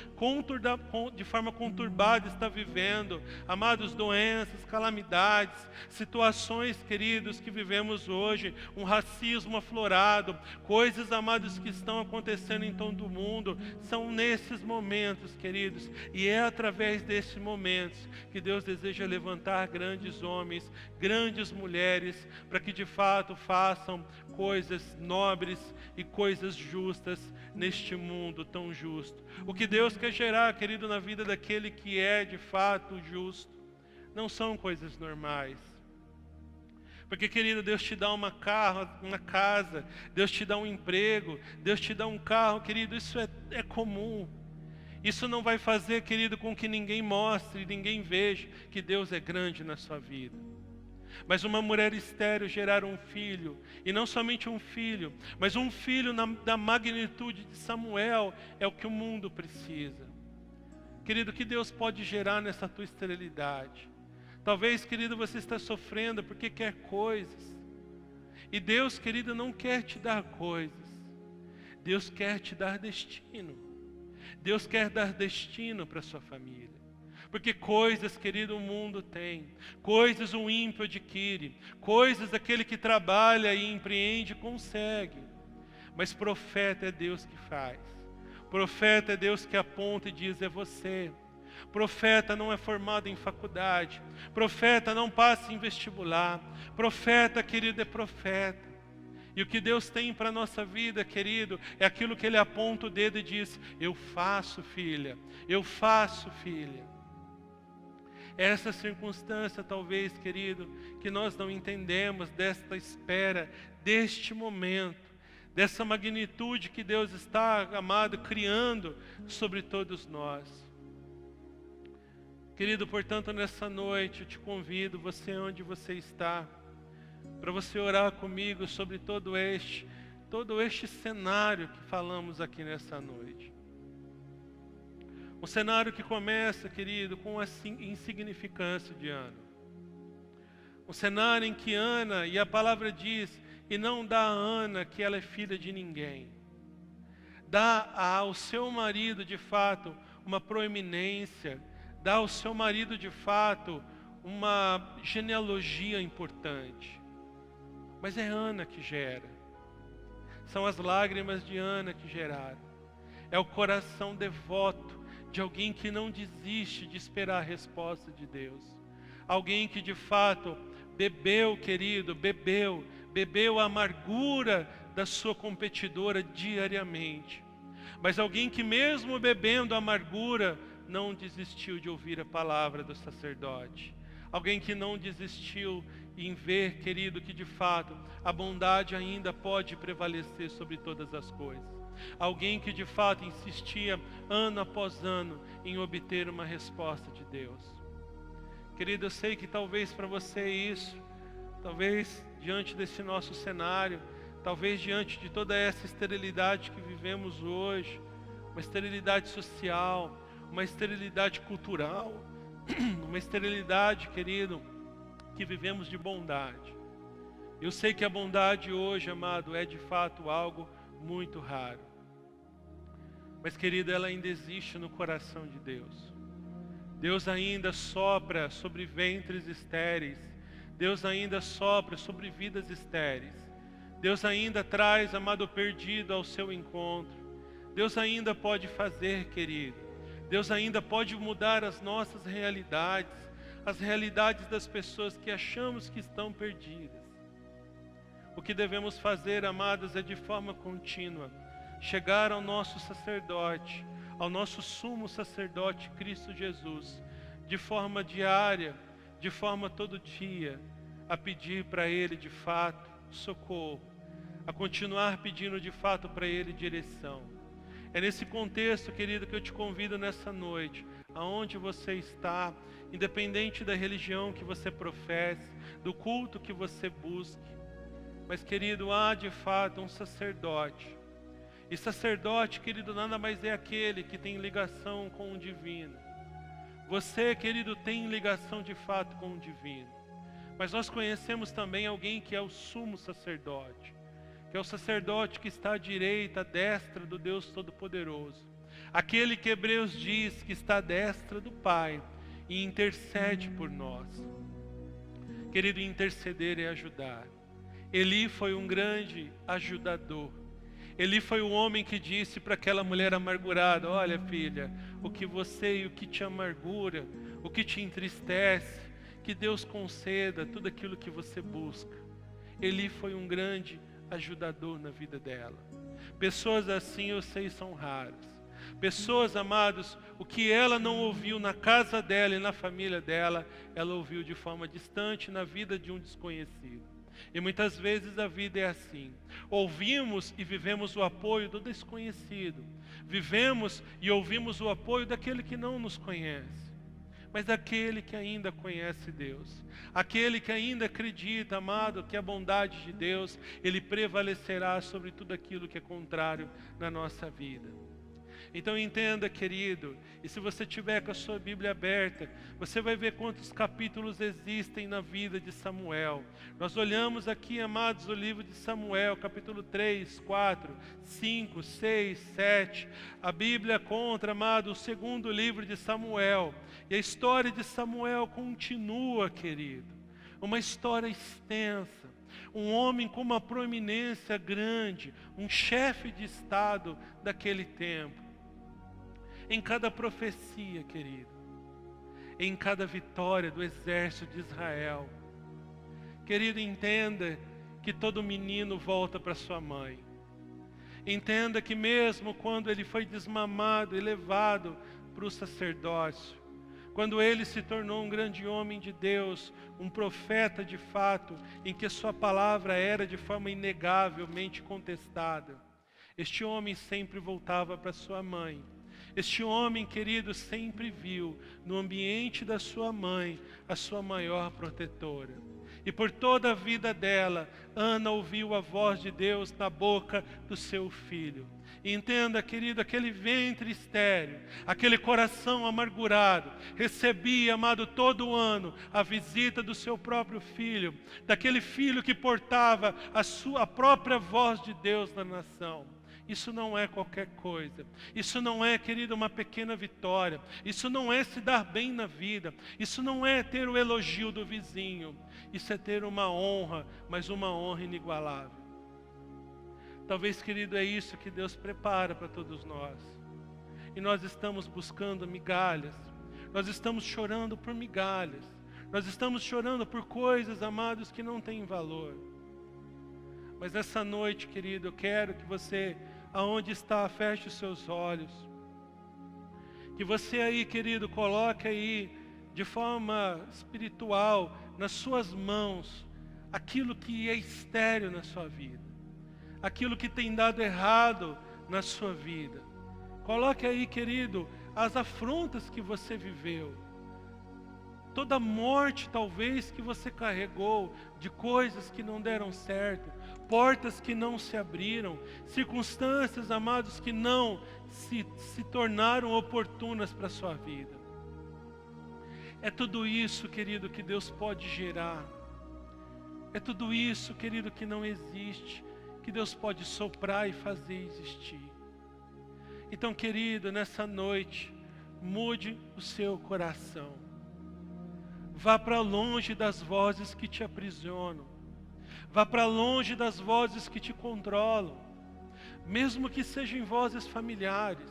de forma conturbada está vivendo. Amados, doenças, calamidades, situações, queridos, que vivemos hoje, um racismo aflorado, coisas, amados, que estão acontecendo em todo o mundo. São nesses momentos, queridos, e é através desses momentos que Deus deseja levantar grandes homens, grandes mulheres, para que de fato façam coisas nobres e coisas justas neste mundo tão justo. O que Deus quer gerar, querido, na vida daquele que é de fato justo, não são coisas normais. Porque, querido, Deus te dá uma casa, Deus te dá um emprego, Deus te dá um carro, querido, isso é comum. Isso não vai fazer, querido, com que ninguém mostre, ninguém veja que Deus é grande na sua vida. Mas uma mulher estéril gerar um filho, e não somente um filho, mas um filho da magnitude de Samuel, é o que o mundo precisa. Querido, que Deus pode gerar nessa tua esterilidade? Talvez, querido, você está sofrendo porque quer coisas. E Deus, querido, não quer te dar coisas. Deus quer te dar destino. Deus quer dar destino para a sua família. Porque coisas, querido, o mundo tem. Coisas o ímpio adquire. Coisas aquele que trabalha e empreende consegue. Mas profeta é Deus que faz. Profeta é Deus que aponta e diz, é você. Profeta não é formado em faculdade. Profeta não passa em vestibular. Profeta, querido, é profeta. E o que Deus tem para a nossa vida, querido, é aquilo que Ele aponta o dedo e diz, eu faço, filha. Eu faço, filha. Essa circunstância, talvez, querido, que nós não entendemos desta espera, deste momento, dessa magnitude que Deus está, amado, criando sobre todos nós. Querido, portanto, nessa noite eu te convido, você onde você está, para você orar comigo sobre todo este cenário que falamos aqui nessa noite. Um cenário que começa, querido, com a insignificância de Ana. Um cenário em que Ana, e a palavra diz, e não dá a Ana que ela é filha de ninguém. Dá ao seu marido, de fato, uma proeminência. Dá ao seu marido, de fato, uma genealogia importante. Mas é Ana que gera. São as lágrimas de Ana que geraram. É o coração devoto de alguém que não desiste de esperar a resposta de Deus. Alguém que de fato bebeu, querido, bebeu a amargura da sua competidora diariamente. Mas alguém que mesmo bebendo a amargura, não desistiu de ouvir a palavra do sacerdote. Alguém que não desistiu em ver, querido, que de fato a bondade ainda pode prevalecer sobre todas as coisas. Alguém que de fato insistia ano após ano em obter uma resposta de Deus. Querido, eu sei que talvez para você isso, talvez diante desse nosso cenário, talvez diante de toda essa esterilidade que vivemos hoje, uma esterilidade social, uma esterilidade cultural, uma esterilidade, querido, que vivemos de bondade. Eu sei que a bondade hoje, amado, é de fato algo muito raro. Mas, querido, ela ainda existe no coração de Deus. Deus ainda sopra sobre ventres estéreis. Deus ainda sopra sobre vidas estéreis. Deus ainda traz, amado, perdido ao seu encontro. Deus ainda pode fazer, querido. Deus ainda pode mudar as nossas realidades, as realidades das pessoas que achamos que estão perdidas. O que devemos fazer, amados, é de forma contínua chegar ao nosso sacerdote, ao nosso sumo sacerdote Cristo Jesus, de forma diária, de forma todo dia, a pedir para Ele de fato socorro, a continuar pedindo de fato para Ele direção. É nesse contexto, querido, que eu te convido nessa noite, aonde você está, independente da religião que você professe, do culto que você busque. Mas, querido, há de fato um sacerdote. E sacerdote, querido, nada mais é aquele que tem ligação com o divino. Você, querido, tem ligação de fato com o divino. Mas nós conhecemos também alguém que é o sumo sacerdote, que é o sacerdote que está à direita, à destra do Deus Todo-Poderoso. Aquele que Hebreus diz que está à destra do Pai e intercede por nós. Querido, interceder é ajudar. Eli foi um grande ajudador. Eli foi o homem que disse para aquela mulher amargurada: olha, filha, o que você e o que te amargura, o que te entristece, que Deus conceda tudo aquilo que você busca. Eli foi um grande ajudador na vida dela. Pessoas assim, eu sei, são raras. Pessoas, amados, o que ela não ouviu na casa dela e na família dela, ela ouviu de forma distante na vida de um desconhecido. E muitas vezes a vida é assim. Ouvimos e vivemos o apoio do desconhecido. Vivemos e ouvimos o apoio daquele que não nos conhece. Mas daquele que ainda conhece Deus. Aquele que ainda acredita, amado, que a bondade de Deus, Ele prevalecerá sobre tudo aquilo que é contrário na nossa vida. Então entenda, querido, e se você tiver com a sua Bíblia aberta, você vai ver quantos capítulos existem na vida de Samuel. Nós olhamos aqui, amados, o livro de Samuel, capítulo 3, 4, 5, 6, 7. A Bíblia conta, amado, o segundo livro de Samuel. E a história de Samuel continua, querido. Uma história extensa. Um homem com uma proeminência grande, um chefe de estado daquele tempo. Em cada profecia, querido, em cada vitória do exército de Israel, querido, entenda que todo menino volta para sua mãe. Entenda que mesmo quando ele foi desmamado e levado para o sacerdócio, quando ele se tornou um grande homem de Deus, um profeta de fato, em que sua palavra era de forma inegavelmente contestada, este homem sempre voltava para sua mãe. Este homem, querido, sempre viu no ambiente da sua mãe a sua maior protetora. E por toda a vida dela, Ana ouviu a voz de Deus na boca do seu filho. E entenda, querido, aquele ventre estéril, aquele coração amargurado, recebia, amado, todo ano a visita do seu próprio filho, daquele filho que portava a própria voz de Deus na nação. Isso não é qualquer coisa. Isso não é, querido, uma pequena vitória. Isso não é se dar bem na vida. Isso não é ter o elogio do vizinho. Isso é ter uma honra, mas uma honra inigualável. Talvez, querido, é isso que Deus prepara para todos nós. E nós estamos buscando migalhas. Nós estamos chorando por migalhas. Nós estamos chorando por coisas, amados, que não têm valor. Mas nessa noite, querido, eu quero que você, aonde está, feche os seus olhos. Que você aí, querido, coloque aí, de forma espiritual, nas suas mãos, aquilo que é estéril na sua vida. Aquilo que tem dado errado na sua vida. Coloque aí, querido, as afrontas que você viveu. Toda morte, talvez, que você carregou de coisas que não deram certo, portas que não se abriram, circunstâncias, amados, que não se tornaram oportunas para a sua vida. É tudo isso, querido, que Deus pode gerar. É tudo isso, querido, que não existe, que Deus pode soprar e fazer existir. Então, querido, nessa noite, mude o seu coração. Vá para longe das vozes que te aprisionam. Vá para longe das vozes que te controlam. Mesmo que sejam vozes familiares.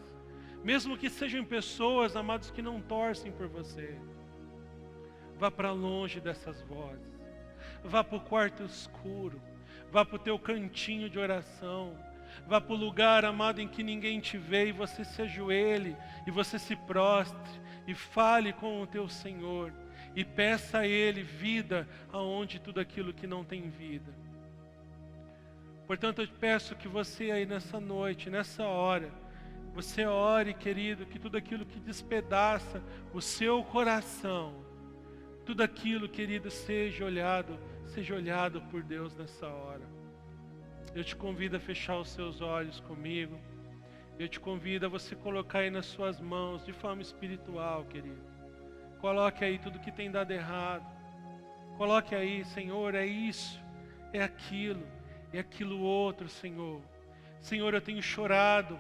Mesmo que sejam pessoas, amados, que não torcem por você. Vá para longe dessas vozes. Vá para o quarto escuro. Vá para o teu cantinho de oração. Vá para o lugar, amado, em que ninguém te vê, e você se ajoelhe, e você se prostre, e fale com o teu Senhor, e peça a Ele vida aonde tudo aquilo que não tem vida. Portanto, eu peço que você aí nessa noite, nessa hora, você ore, querido, que tudo aquilo que despedaça o seu coração, tudo aquilo, querido, seja olhado por Deus nessa hora. Eu te convido a fechar os seus olhos comigo. Eu te convido a você colocar aí nas suas mãos, de forma espiritual, querido. Coloque aí tudo que tem dado errado. Coloque aí, Senhor, é isso, é aquilo outro, Senhor. Senhor, eu tenho chorado,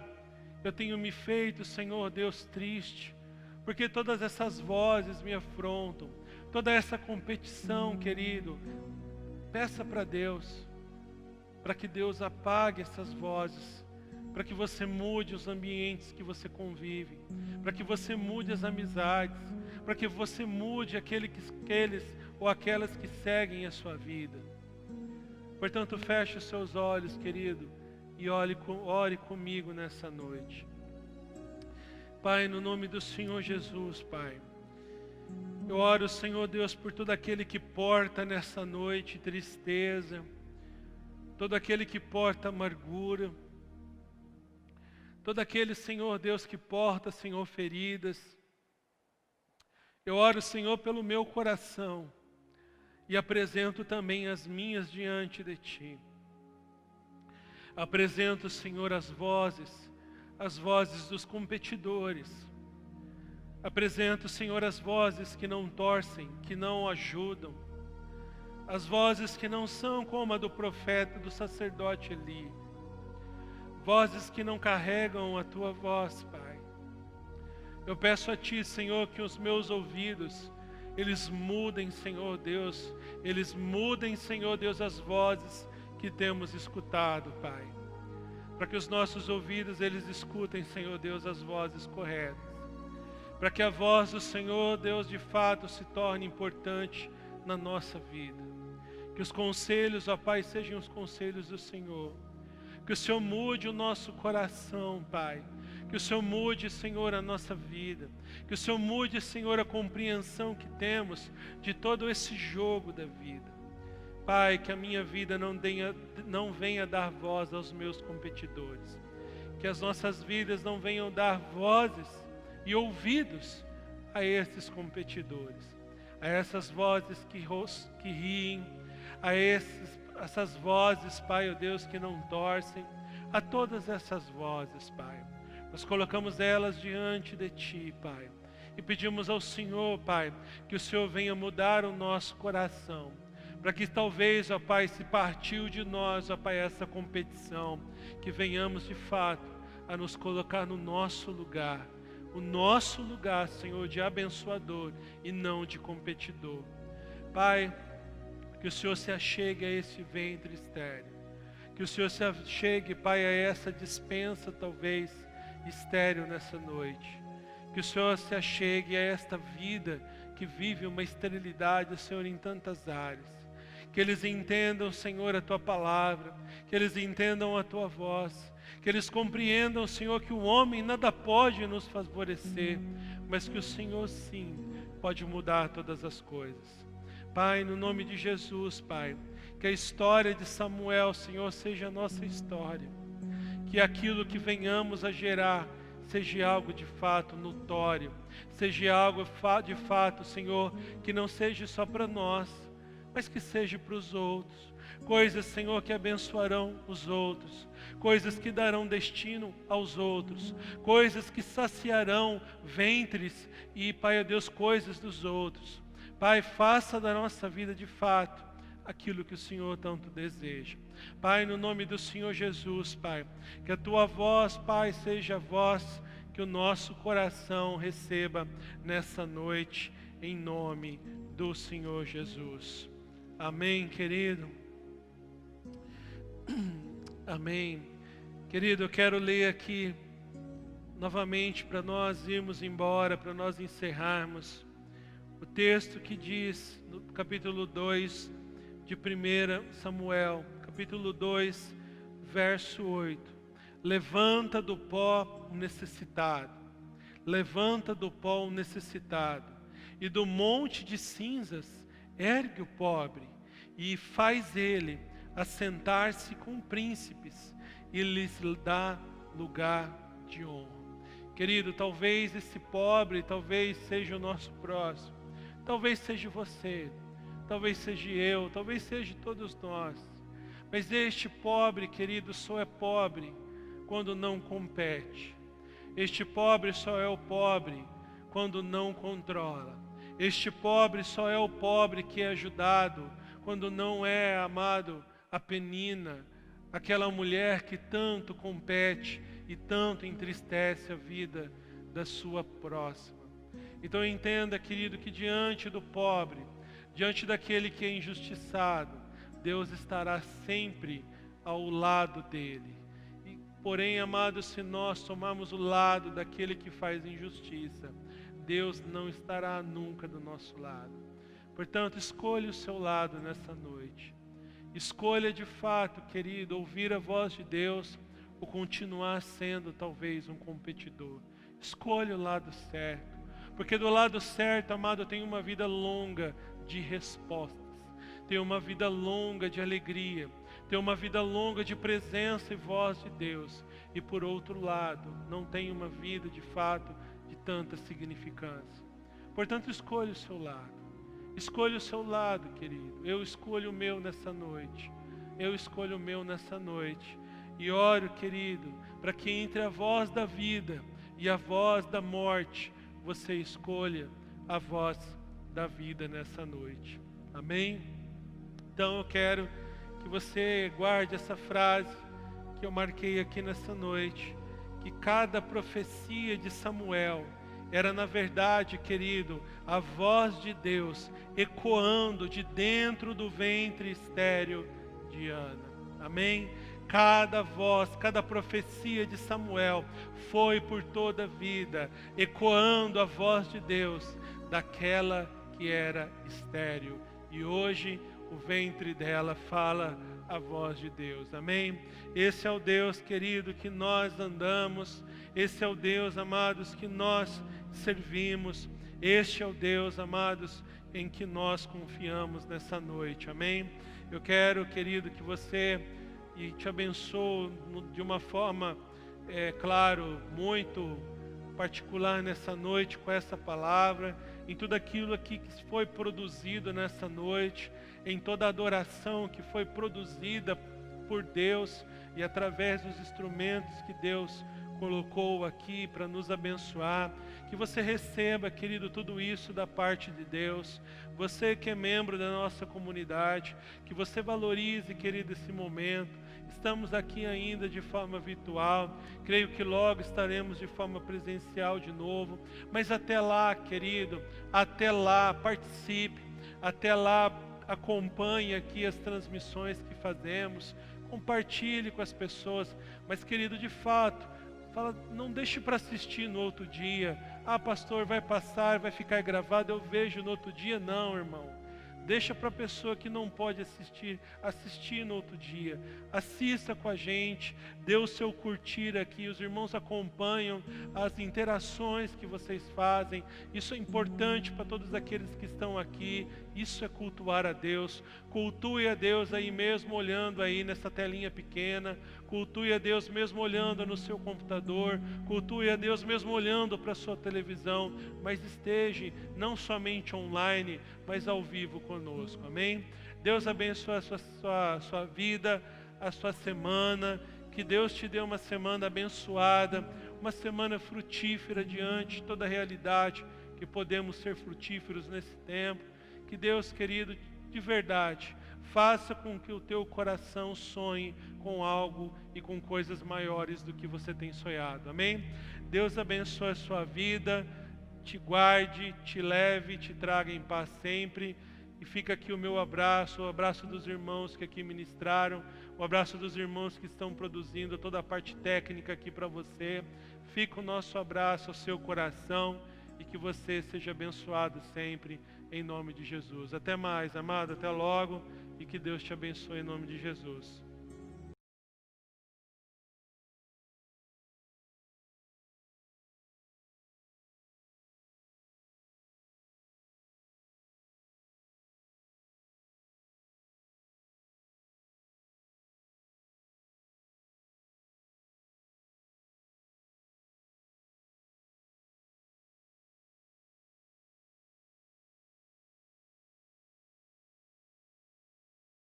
eu tenho me feito, Senhor Deus, triste, porque todas essas vozes me afrontam, toda essa competição, querido. Peça para Deus, para que Deus apague essas vozes, para que você mude os ambientes que você convive, para que você mude as amizades, para que você mude aqueles ou aquelas que seguem a sua vida. Portanto, feche os seus olhos, querido, e ore comigo nessa noite. Pai, no nome do Senhor Jesus, Pai, eu oro, Senhor Deus, por todo aquele que porta nessa noite tristeza, todo aquele que porta amargura, todo aquele, Senhor Deus, que porta, Senhor, feridas. Eu oro, Senhor, pelo meu coração e apresento também as minhas diante de Ti. Apresento, Senhor, as vozes dos competidores. Apresento, Senhor, as vozes que não torcem, que não ajudam. As vozes que não são como a do profeta, do sacerdote Eli. Vozes que não carregam a Tua voz, Pai. Eu peço a Ti, Senhor, que os meus ouvidos, eles mudem, Senhor Deus. Eles mudem, Senhor Deus, as vozes que temos escutado, Pai. Para que os nossos ouvidos, eles escutem, Senhor Deus, as vozes corretas. Para que a voz do Senhor, Deus, de fato se torne importante na nossa vida. Que os conselhos, ó Pai, sejam os conselhos do Senhor. Que o Senhor mude o nosso coração, Pai. Que o Senhor mude, Senhor, a nossa vida. Que o Senhor mude, Senhor, a compreensão que temos de todo esse jogo da vida. Pai, que a minha vida não venha dar voz aos meus competidores. Que as nossas vidas não venham dar vozes e ouvidos a esses competidores. A essas vozes que riem, a essas vozes, Pai, ó Deus, que não torcem, a todas essas vozes, Pai. Nós colocamos elas diante de Ti, Pai, e pedimos ao Senhor, Pai, que o Senhor venha mudar o nosso coração, para que talvez, ó Pai, se partiu de nós, ó Pai, essa competição, que venhamos de fato a nos colocar no nosso lugar, o nosso lugar, Senhor, de abençoador e não de competidor. Pai, que o Senhor se achegue a esse ventre estéril. Que o Senhor se achegue, Pai, a essa dispensa, talvez, estéril nessa noite. Que o Senhor se achegue a esta vida que vive uma esterilidade, Senhor, em tantas áreas. Que eles entendam, Senhor, a Tua palavra. Que eles entendam a Tua voz. Que eles compreendam, Senhor, que o homem nada pode nos favorecer, mas que o Senhor, sim, pode mudar todas as coisas. Pai, no nome de Jesus, Pai, que a história de Samuel, Senhor, seja a nossa história. que aquilo que venhamos a gerar seja algo de fato notório, seja algo de fato, Senhor, que não seja só para nós, mas que seja para os outros. Coisas, Senhor, que abençoarão os outros, coisas que darão destino aos outros, coisas que saciarão ventres e, Pai, ó Deus, coisas dos outros. Pai, faça da nossa vida de fato aquilo que o Senhor tanto deseja. Pai, no nome do Senhor Jesus, Pai, que a Tua voz, Pai, seja a voz que o nosso coração receba nessa noite, em nome do Senhor Jesus. Amém, querido? Amém. Querido, eu quero ler aqui novamente para nós irmos embora, para nós encerrarmos o texto que diz no capítulo 2 de 1 Samuel, capítulo 2, verso 8: levanta do pó o necessitado, levanta do pó o necessitado, e do monte de cinzas ergue o pobre, e faz ele assentar-se com príncipes, e lhes dá lugar de honra. Querido, talvez esse pobre, talvez seja o nosso próximo, talvez seja você, talvez seja eu, talvez seja todos nós. Mas este pobre, querido, só é pobre quando não compete. Este pobre só é o pobre quando não controla. Este pobre só é o pobre que é ajudado quando não é amado a Penina, aquela mulher que tanto compete e tanto entristece a vida da sua próxima. Então entenda, querido, que diante do pobre, diante daquele que é injustiçado, Deus estará sempre ao lado dele. E, porém, amados, se nós tomarmos o lado daquele que faz injustiça, Deus não estará nunca do nosso lado. Portanto, escolha o seu lado nessa noite. Escolha de fato, querido, ouvir a voz de Deus ou continuar sendo talvez um competidor. Escolha o lado certo, porque do lado certo, amado, tem uma vida longa de respostas, tem uma vida longa de alegria, tem uma vida longa de presença e voz de Deus. E por outro lado, não tem uma vida de fato de tanta significância. Portanto, escolha o seu lado. Escolha o seu lado, querido. Eu escolho o meu nessa noite. Eu escolho o meu nessa noite. E oro, querido, para que entre a voz da vida e a voz da morte, você escolha a voz da vida nessa noite. Amém? Então eu quero que você guarde essa frase que eu marquei aqui nessa noite, que cada profecia de Samuel era, na verdade, querido, a voz de Deus ecoando de dentro do ventre estéril de Ana. Amém? Cada voz, cada profecia de Samuel foi por toda a vida ecoando a voz de Deus daquela que era estéril. E hoje o ventre dela fala a voz de Deus. Amém? Esse é o Deus, querido, que nós andamos. Esse é o Deus, amados, que nós servimos. Este é o Deus, amados, em que nós confiamos nessa noite. Amém? Eu quero, querido, que você e te abençoo de uma forma, claro, muito particular nessa noite com essa palavra, em tudo aquilo aqui que foi produzido nessa noite, em toda a adoração que foi produzida por Deus e através dos instrumentos que Deus colocou aqui para nos abençoar. Que você receba, querido, tudo isso da parte de Deus. Você que é membro da nossa comunidade, que você valorize, querido, esse momento. Estamos aqui ainda de forma virtual, creio que logo estaremos de forma presencial de novo, mas até lá, querido, até lá, participe, até lá, acompanhe aqui as transmissões que fazemos, compartilhe com as pessoas, mas, querido, de fato, não deixe para assistir no outro dia. Ah, pastor, vai passar, vai ficar gravado, eu vejo no outro dia. Não, irmão. Deixa para a pessoa que não pode assistir no outro dia. Assista com a gente, dê o seu curtir aqui. Os irmãos acompanham as interações que vocês fazem. Isso é importante para todos aqueles que estão aqui. Isso é cultuar a Deus. Cultue a Deus aí mesmo olhando aí nessa telinha pequena. Cultue a Deus mesmo olhando no seu computador. Cultue a Deus mesmo olhando para a sua televisão. Mas esteja não somente online, mas ao vivo conosco, amém? Deus abençoe a sua vida, a sua semana, que Deus te dê uma semana abençoada, uma semana frutífera diante de toda a realidade, que podemos ser frutíferos nesse tempo. Que Deus, querido, de verdade, faça com que o teu coração sonhe com algo e com coisas maiores do que você tem sonhado, amém? Deus abençoe a sua vida, te guarde, te leve, te traga em paz sempre. E fica aqui o meu abraço, o abraço dos irmãos que aqui ministraram, o abraço dos irmãos que estão produzindo toda a parte técnica aqui para você. Fica o nosso abraço ao seu coração e que você seja abençoado sempre, em nome de Jesus. Até mais, amado, até logo, e que Deus te abençoe em nome de Jesus.